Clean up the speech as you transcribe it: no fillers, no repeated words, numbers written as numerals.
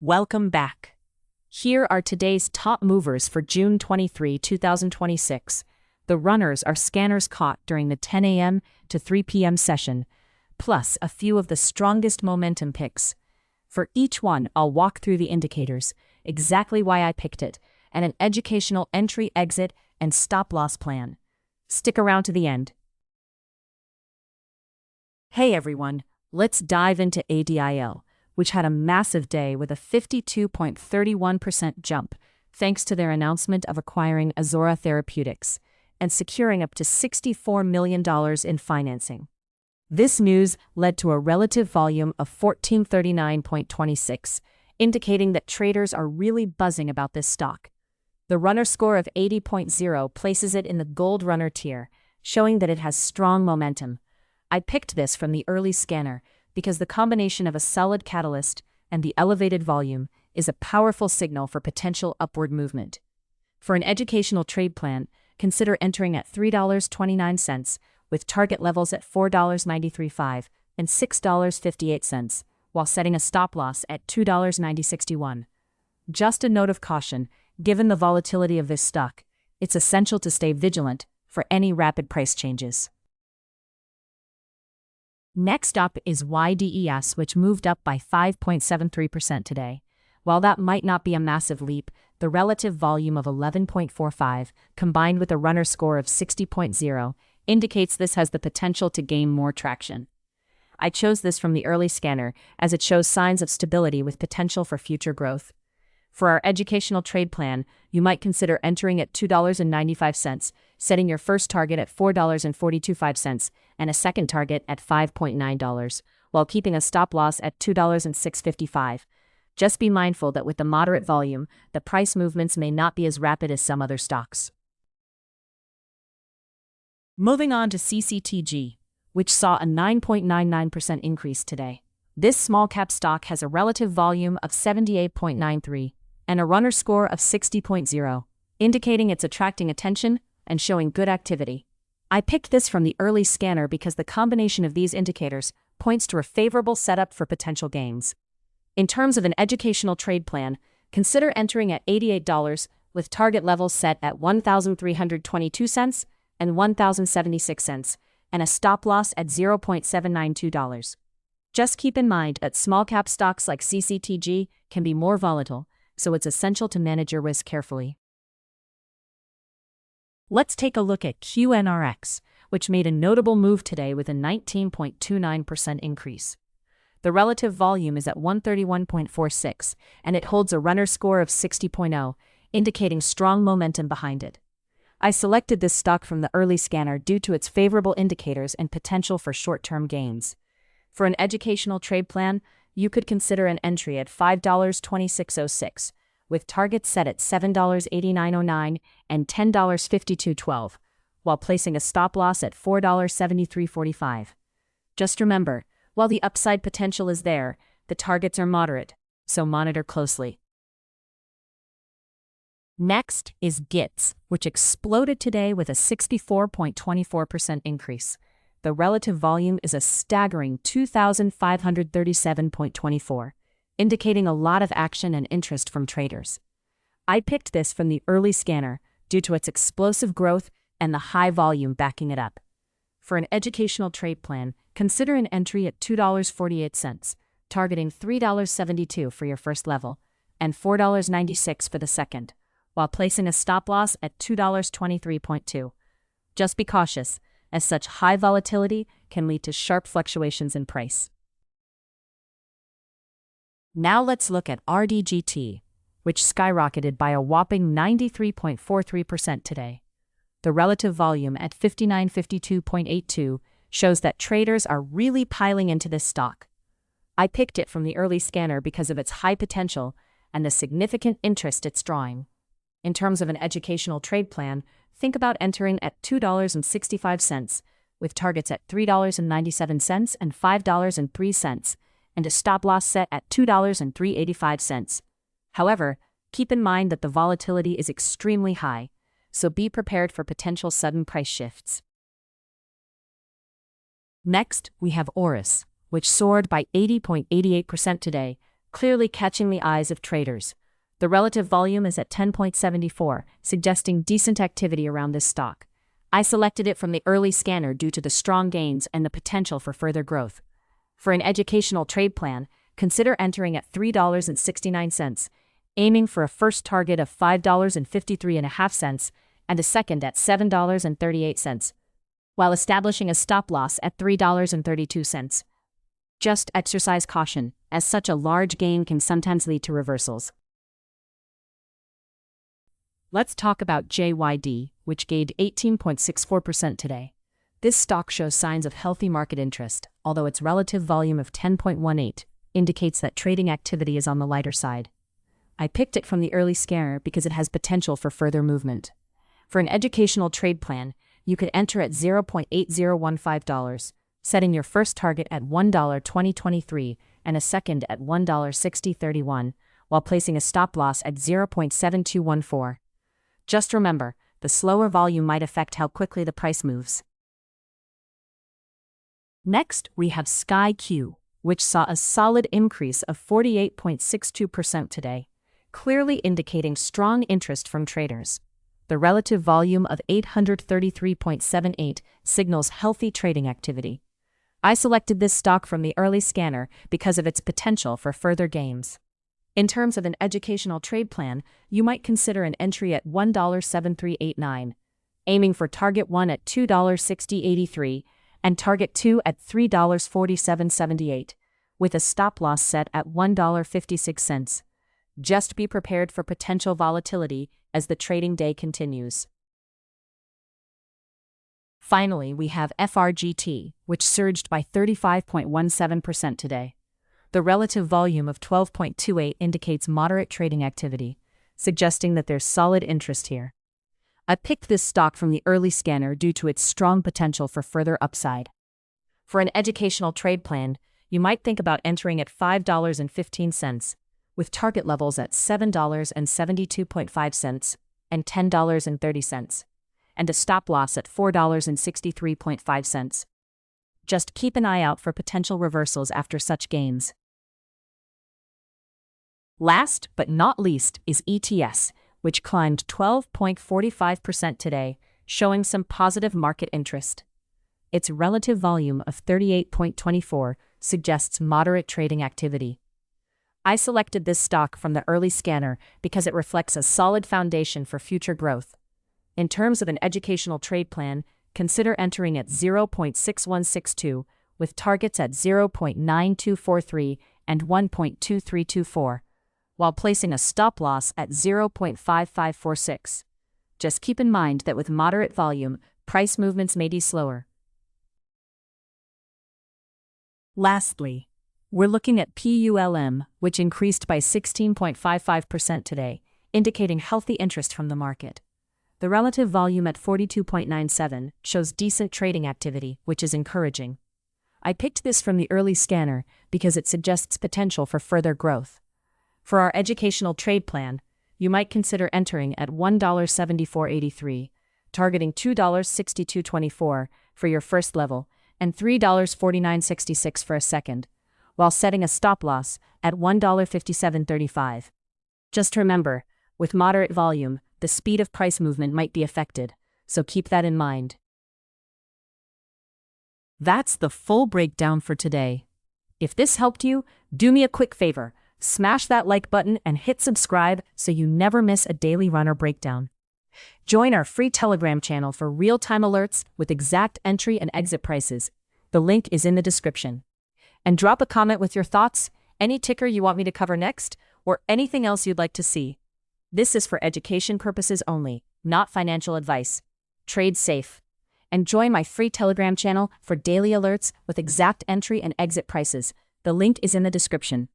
Welcome back. Here are today's top movers for June 23, 2026. The runners are scanners caught during the 10 a.m. to 3 p.m. session, plus a few of the strongest momentum picks. For each one, I'll walk through the indicators, exactly why I picked it, and an educational entry, exit, and stop-loss plan. Stick around to the end. Hey everyone, let's dive into ADIL, which had a massive day with a 52.31% jump, thanks to their announcement of acquiring Azora Therapeutics and securing up to $64 million in financing. This news led to a relative volume of 1439.26, indicating that traders are really buzzing about this stock. The runner score of 80.0 places it in the gold runner tier, showing that it has strong momentum. I picked this from the early scanner because the combination of a solid catalyst and the elevated volume is a powerful signal for potential upward movement. For an educational trade plan, consider entering at $3.29, with target levels at $4.93 and $6.58, while setting a stop-loss at $2.961. Just a note of caution, given the volatility of this stock, it's essential to stay vigilant for any rapid price changes. Next up is YDES, which moved up by 5.73% today. While that might not be a massive leap, the relative volume of 11.45, combined with a runner score of 60.0, indicates this has the potential to gain more traction. I chose this from the early scanner as it shows signs of stability with potential for future growth. For our educational trade plan, you might consider entering at $2.95, setting your first target at $4.42 and a second target at $5.9, while keeping a stop-loss at $2.655. Just be mindful that with the moderate volume, the price movements may not be as rapid as some other stocks. Moving on to CCTG, which saw a 9.99% increase today. This small-cap stock has a relative volume of 78.93 and a runner score of 60.0, indicating it's attracting attention and showing good activity. I picked this from the early scanner because the combination of these indicators points to a favorable setup for potential gains. In terms of an educational trade plan, consider entering at $88 with target levels set at $1,322 and $1,076 and a stop-loss at $0.792. Just keep in mind that small-cap stocks like CCTG can be more volatile, so it's essential to manage your risk carefully. Let's take a look at QNRX, which made a notable move today with a 19.29% increase. The relative volume is at 131.46, and it holds a runner score of 60.0, indicating strong momentum behind it. I selected this stock from the early scanner due to its favorable indicators and potential for short-term gains. For an educational trade plan, you could consider an entry at $5.2606, with targets set at $7.8909 and $10.5212, while placing a stop-loss at $4.7345. Just remember, while the upside potential is there, the targets are moderate, so monitor closely. Next is YDES, which exploded today with a 64.24% increase. The relative volume is a staggering 2,537.24, indicating a lot of action and interest from traders. I picked this from the early scanner due to its explosive growth and the high volume backing it up. For an educational trade plan, consider an entry at $2.48, targeting $3.72 for your first level and $4.96 for the second, while placing a stop-loss at $2.23.2. Just be cautious, as such high volatility can lead to sharp fluctuations in price. Now let's look at RDGT, which skyrocketed by a whopping 93.43% today. The relative volume at 5952.82 shows that traders are really piling into this stock. I picked it from the early scanner because of its high potential and the significant interest it's drawing. In terms of an educational trade plan, think about entering at $2.65, with targets at $3.97 and $5.03, and a stop-loss set at $2.385. However, keep in mind that the volatility is extremely high, so be prepared for potential sudden price shifts. Next, we have YDES, which soared by 80.88% today, clearly catching the eyes of traders. The relative volume is at 10.74, suggesting decent activity around this stock. I selected it from the early scanner due to the strong gains and the potential for further growth. For an educational trade plan, consider entering at $3.69, aiming for a first target of $5.53.50 and a second at $7.38, while establishing a stop loss at $3.32. Just exercise caution, as such a large gain can sometimes lead to reversals. Let's talk about JYD, which gained 18.64% today. This stock shows signs of healthy market interest, although its relative volume of 10.18 indicates that trading activity is on the lighter side. I picked it from the early scanner because it has potential for further movement. For an educational trade plan, you could enter at $0.8015, setting your first target at $1.2023 and a second at $1.6031, while placing a stop loss at $0.7214. Just remember, the slower volume might affect how quickly the price moves. Next, we have SkyQ, which saw a solid increase of 48.62% today, clearly indicating strong interest from traders. The relative volume of 833.78 signals healthy trading activity. I selected this stock from the early scanner because of its potential for further gains. In terms of an educational trade plan, you might consider an entry at $1.7389, aiming for target 1 at $2.6083 and target 2 at $3.4778, with a stop loss set at $1.56. Just be prepared for potential volatility as the trading day continues. Finally, we have FRGT, which surged by 35.17% today. The relative volume of 12.28 indicates moderate trading activity, suggesting that there's solid interest here. I picked this stock from the early scanner due to its strong potential for further upside. For an educational trade plan, you might think about entering at $5.15, with target levels at $7.72.5 and $10.30, and a stop loss at $4.63.5. Just keep an eye out for potential reversals after such gains. Last but not least is ETS, which climbed 12.45% today, showing some positive market interest. Its relative volume of 38.24 suggests moderate trading activity. I selected this stock from the early scanner because it reflects a solid foundation for future growth. In terms of an educational trade plan, consider entering at 0.6162, with targets at 0.9243 and 1.2324, while placing a stop loss at 0.5546. Just keep in mind that with moderate volume, price movements may be slower. Lastly, we're looking at PULM, which increased by 16.55% today, indicating healthy interest from the market. The relative volume at 42.97 shows decent trading activity, which is encouraging. I picked this from the early scanner because it suggests potential for further growth. For our educational trade plan, you might consider entering at $1.7483, targeting $2.6224 for your first level and $3.4966 for a second, while setting a stop loss at $1.5735. Just remember, with moderate volume, the speed of price movement might be affected, so keep that in mind. That's the full breakdown for today. If this helped you, do me a quick favor. Smash that like button and hit subscribe so you never miss a daily runner breakdown. Join our free Telegram channel for real-time alerts with exact entry and exit prices. The link is in the description. And drop a comment with your thoughts, any ticker you want me to cover next, or anything else you'd like to see. This is for education purposes only, not financial advice. Trade safe. And join my free Telegram channel for daily alerts with exact entry and exit prices. The link is in the description.